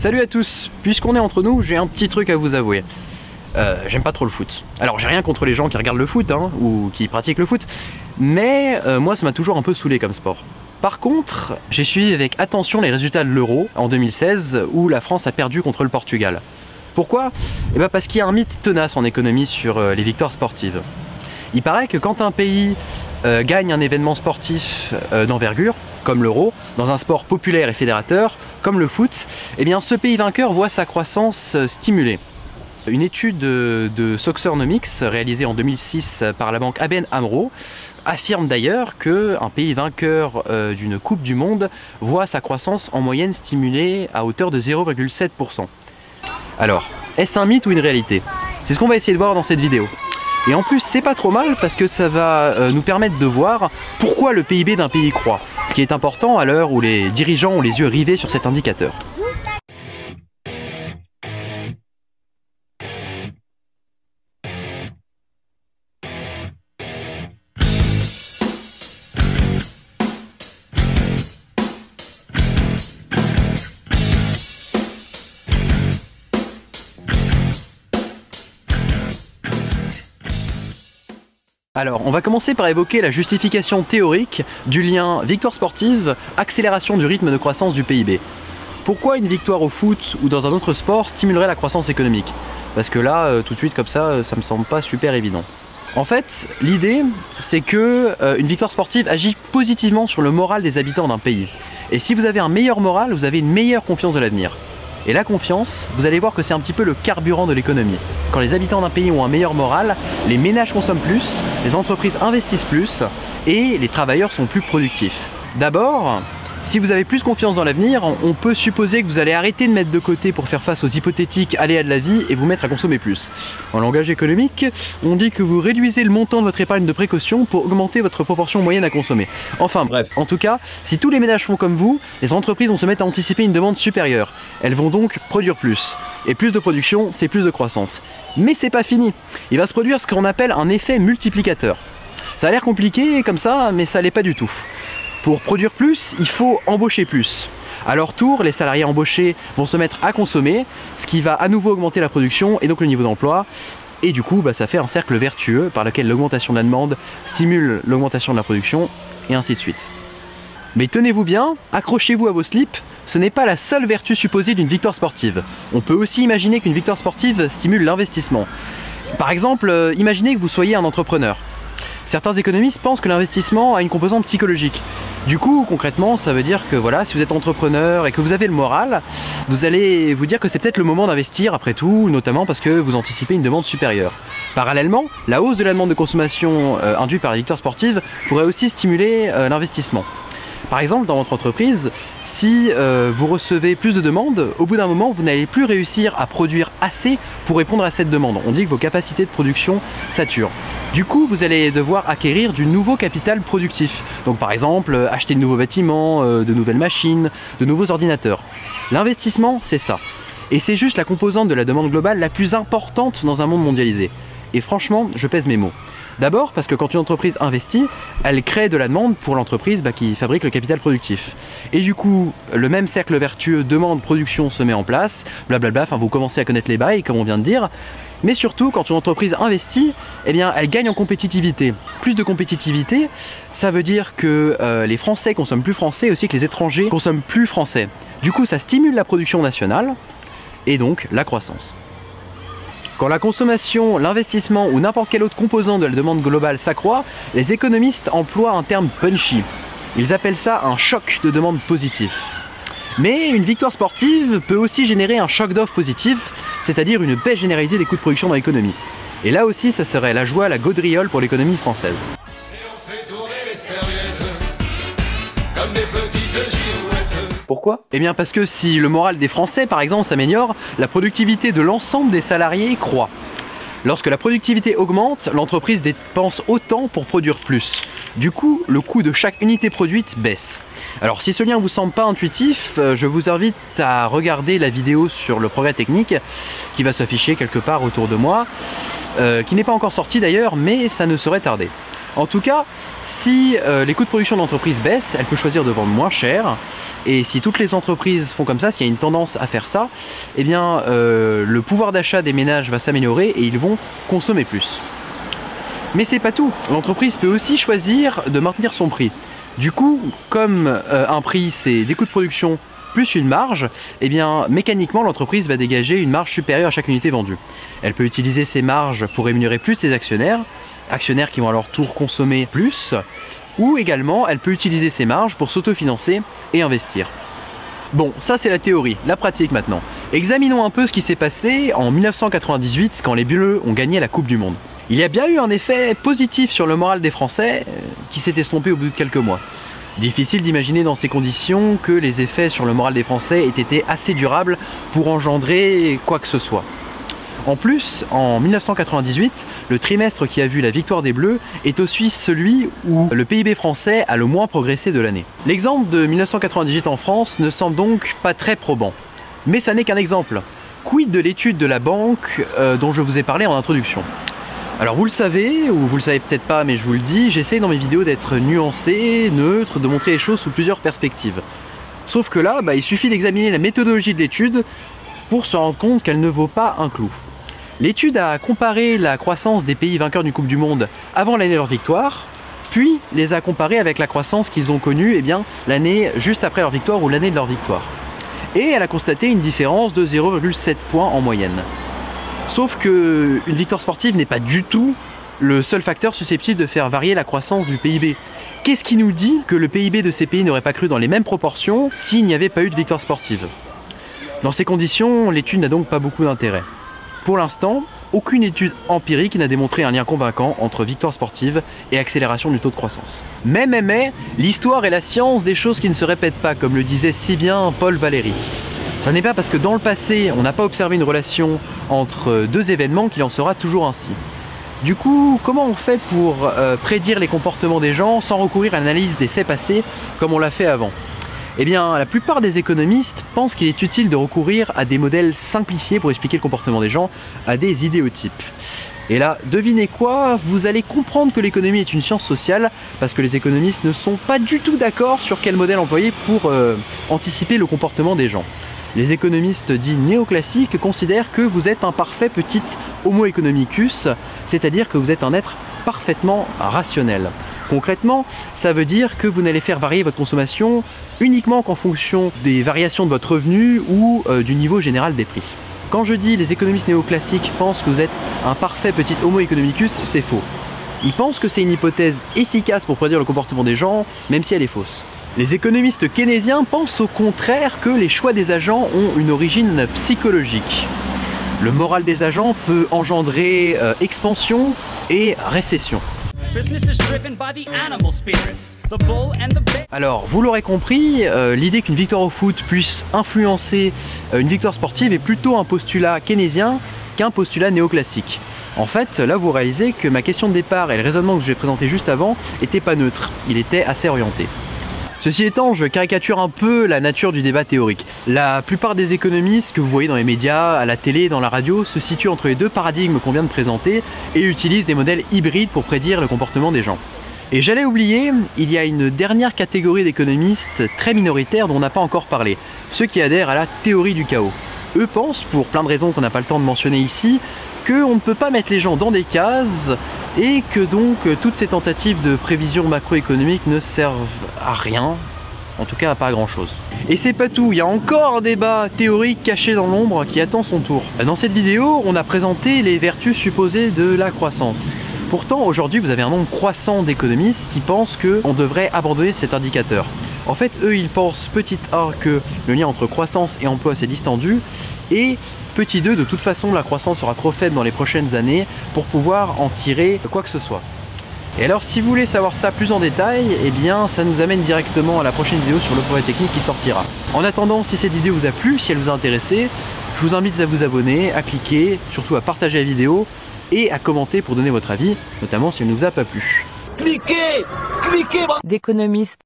Salut à tous, puisqu'on est entre nous, j'ai un petit truc à vous avouer. J'aime pas trop le foot. Alors j'ai rien contre les gens qui regardent le foot, hein, ou qui pratiquent le foot, mais moi ça m'a toujours un peu saoulé comme sport. Par contre, j'ai suivi avec attention les résultats de l'Euro en 2016, où la France a perdu contre le Portugal. Pourquoi? Eh ben parce qu'il y a un mythe tenace en économie sur les victoires sportives. Il paraît que quand un pays gagne un événement sportif d'envergure, comme l'Euro, dans un sport populaire et fédérateur, comme le foot, eh bien ce pays vainqueur voit sa croissance stimulée. Une étude de Soxernomics, réalisée en 2006 par la banque ABN AMRO, affirme d'ailleurs qu'un pays vainqueur d'une Coupe du Monde voit sa croissance en moyenne stimulée à hauteur de 0,7%. Alors, est-ce un mythe ou une réalité? C'est ce qu'on va essayer de voir dans cette vidéo. Et en plus, c'est pas trop mal parce que ça va nous permettre de voir pourquoi le PIB d'un pays croît. Ce qui est important à l'heure où les dirigeants ont les yeux rivés sur cet indicateur. Alors, on va commencer par évoquer la justification théorique du lien victoire sportive, accélération du rythme de croissance du PIB. Pourquoi une victoire au foot ou dans un autre sport stimulerait la croissance économique? Parce que là, tout de suite comme ça me semble pas super évident. En fait, l'idée, c'est que une victoire sportive agit positivement sur le moral des habitants d'un pays. Et si vous avez un meilleur moral, vous avez une meilleure confiance de l'avenir. Et la confiance, vous allez voir que c'est un petit peu le carburant de l'économie. Quand les habitants d'un pays ont un meilleur moral, les ménages consomment plus, les entreprises investissent plus et les travailleurs sont plus productifs. D'abord, si vous avez plus confiance dans l'avenir, on peut supposer que vous allez arrêter de mettre de côté pour faire face aux hypothétiques aléas de la vie et vous mettre à consommer plus. En langage économique, on dit que vous réduisez le montant de votre épargne de précaution pour augmenter votre proportion moyenne à consommer. Enfin bref, en tout cas, si tous les ménages font comme vous, les entreprises vont se mettre à anticiper une demande supérieure. Elles vont donc produire plus. Et plus de production, c'est plus de croissance. Mais c'est pas fini. Il va se produire ce qu'on appelle un effet multiplicateur. Ça a l'air compliqué comme ça, mais ça l'est pas du tout. Pour produire plus, il faut embaucher plus. À leur tour, les salariés embauchés vont se mettre à consommer, ce qui va à nouveau augmenter la production et donc le niveau d'emploi. Et du coup, ça fait un cercle vertueux par lequel l'augmentation de la demande stimule l'augmentation de la production, et ainsi de suite. Mais tenez-vous bien, accrochez-vous à vos slips, ce n'est pas la seule vertu supposée d'une victoire sportive. On peut aussi imaginer qu'une victoire sportive stimule l'investissement. Par exemple, imaginez que vous soyez un entrepreneur. Certains économistes pensent que l'investissement a une composante psychologique. Du coup, concrètement, ça veut dire que voilà, si vous êtes entrepreneur et que vous avez le moral, vous allez vous dire que c'est peut-être le moment d'investir après tout, notamment parce que vous anticipez une demande supérieure. Parallèlement, la hausse de la demande de consommation induite par la victoire sportive pourrait aussi stimuler l'investissement. Par exemple, dans votre entreprise, si vous recevez plus de demandes, au bout d'un moment, vous n'allez plus réussir à produire assez pour répondre à cette demande. On dit que vos capacités de production saturent. Du coup, vous allez devoir acquérir du nouveau capital productif. Donc par exemple, acheter de nouveaux bâtiments, de nouvelles machines, de nouveaux ordinateurs. L'investissement, c'est ça. Et c'est juste la composante de la demande globale la plus importante dans un monde mondialisé. Et franchement, je pèse mes mots. D'abord parce que quand une entreprise investit, elle crée de la demande pour l'entreprise qui fabrique le capital productif. Et du coup, le même cercle vertueux demande-production se met en place, blablabla, enfin vous commencez à connaître les bails comme on vient de dire. Mais surtout, quand une entreprise investit, eh bien, elle gagne en compétitivité. Plus de compétitivité, ça veut dire que les Français consomment plus français, aussi que les étrangers consomment plus français. Du coup, ça stimule la production nationale et donc la croissance. Quand la consommation, l'investissement ou n'importe quel autre composant de la demande globale s'accroît, les économistes emploient un terme punchy. Ils appellent ça un choc de demande positif. Mais une victoire sportive peut aussi générer un choc d'offre positif, c'est-à-dire une baisse généralisée des coûts de production dans l'économie. Et là aussi, ça serait la joie, la gaudriole pour l'économie française. Pourquoi? Eh bien parce que si le moral des Français par exemple s'améliore, la productivité de l'ensemble des salariés croît. Lorsque la productivité augmente, l'entreprise dépense autant pour produire plus. Du coup, le coût de chaque unité produite baisse. Alors si ce lien vous semble pas intuitif, je vous invite à regarder la vidéo sur le progrès technique qui va s'afficher quelque part autour de moi, qui n'est pas encore sortie d'ailleurs, mais ça ne saurait tarder. En tout cas, si les coûts de production de l'entreprise baissent, elle peut choisir de vendre moins cher. Et si toutes les entreprises font comme ça, s'il y a une tendance à faire ça, eh bien le pouvoir d'achat des ménages va s'améliorer et ils vont consommer plus. Mais c'est pas tout, l'entreprise peut aussi choisir de maintenir son prix. Du coup, comme un prix c'est des coûts de production plus une marge, eh bien mécaniquement l'entreprise va dégager une marge supérieure à chaque unité vendue. Elle peut utiliser ces marges pour rémunérer plus ses actionnaires qui vont à leur tour consommer plus, ou également elle peut utiliser ces marges pour s'autofinancer et investir. Bon, ça c'est la théorie, la pratique maintenant. Examinons un peu ce qui s'est passé en 1998 quand les Bleus ont gagné la Coupe du Monde. Il y a bien eu un effet positif sur le moral des Français qui s'est estompé au bout de quelques mois. Difficile d'imaginer dans ces conditions que les effets sur le moral des Français aient été assez durables pour engendrer quoi que ce soit. En plus, en 1998, le trimestre qui a vu la victoire des Bleus est aussi celui où le PIB français a le moins progressé de l'année. L'exemple de 1998 en France ne semble donc pas très probant. Mais ça n'est qu'un exemple. Quid de l'étude de la banque dont je vous ai parlé en introduction? Alors vous le savez, ou vous le savez peut-être pas, mais je vous le dis, j'essaie dans mes vidéos d'être nuancé, neutre, de montrer les choses sous plusieurs perspectives. Sauf que là, il suffit d'examiner la méthodologie de l'étude pour se rendre compte qu'elle ne vaut pas un clou. L'étude a comparé la croissance des pays vainqueurs du Coupe du Monde avant l'année de leur victoire, puis les a comparés avec la croissance qu'ils ont connue l'année juste après leur victoire ou l'année de leur victoire. Et elle a constaté une différence de 0,7 points en moyenne. Sauf qu'une victoire sportive n'est pas du tout le seul facteur susceptible de faire varier la croissance du PIB. Qu'est-ce qui nous dit que le PIB de ces pays n'aurait pas cru dans les mêmes proportions s'il n'y avait pas eu de victoire sportive? Dans ces conditions, l'étude n'a donc pas beaucoup d'intérêt. Pour l'instant, aucune étude empirique n'a démontré un lien convaincant entre victoire sportive et accélération du taux de croissance. Mais, l'histoire est la science des choses qui ne se répètent pas, comme le disait si bien Paul Valéry. Ça n'est pas parce que dans le passé, on n'a pas observé une relation entre deux événements qu'il en sera toujours ainsi. Du coup, comment on fait pour prédire les comportements des gens sans recourir à l'analyse des faits passés comme on l'a fait avant? Eh bien, la plupart des économistes pensent qu'il est utile de recourir à des modèles simplifiés pour expliquer le comportement des gens, à des idéotypes. Et là, devinez quoi? Vous allez comprendre que l'économie est une science sociale parce que les économistes ne sont pas du tout d'accord sur quel modèle employer pour anticiper le comportement des gens. Les économistes dits néoclassiques considèrent que vous êtes un parfait petit homo economicus, c'est-à-dire que vous êtes un être parfaitement rationnel. Concrètement, ça veut dire que vous n'allez faire varier votre consommation uniquement qu'en fonction des variations de votre revenu ou du niveau général des prix. Quand je dis les économistes néoclassiques pensent que vous êtes un parfait petit homo economicus, c'est faux. Ils pensent que c'est une hypothèse efficace pour prédire le comportement des gens, même si elle est fausse. Les économistes keynésiens pensent au contraire que les choix des agents ont une origine psychologique. Le moral des agents peut engendrer expansion et récession. Alors, vous l'aurez compris, l'idée qu'une victoire au foot puisse influencer une victoire sportive est plutôt un postulat keynésien qu'un postulat néoclassique. En fait, là vous réalisez que ma question de départ et le raisonnement que je vous ai présenté juste avant n'étaient pas neutres, il était assez orienté. Ceci étant, je caricature un peu la nature du débat théorique. La plupart des économistes que vous voyez dans les médias, à la télé, dans la radio, se situent entre les deux paradigmes qu'on vient de présenter et utilisent des modèles hybrides pour prédire le comportement des gens. Et j'allais oublier, il y a une dernière catégorie d'économistes très minoritaire dont on n'a pas encore parlé, ceux qui adhèrent à la théorie du chaos. Eux pensent, pour plein de raisons qu'on n'a pas le temps de mentionner ici, qu'on ne peut pas mettre les gens dans des cases et que donc toutes ces tentatives de prévision macroéconomique ne servent à rien, en tout cas pas à grand chose. Et c'est pas tout, il y a encore un débat théorique caché dans l'ombre qui attend son tour. Dans cette vidéo, on a présenté les vertus supposées de la croissance. Pourtant, aujourd'hui, vous avez un nombre croissant d'économistes qui pensent qu'on devrait abandonner cet indicateur. En fait, eux, ils pensent petit a que le lien entre croissance et emploi s'est distendu, et petit 2, de toute façon, la croissance sera trop faible dans les prochaines années pour pouvoir en tirer quoi que ce soit. Et alors, si vous voulez savoir ça plus en détail, eh bien, ça nous amène directement à la prochaine vidéo sur le progrès technique qui sortira. En attendant, si cette vidéo vous a plu, si elle vous a intéressé, je vous invite à vous abonner, à cliquer, surtout à partager la vidéo et à commenter pour donner votre avis, notamment si elle ne vous a pas plu. Cliquez, d'économiste.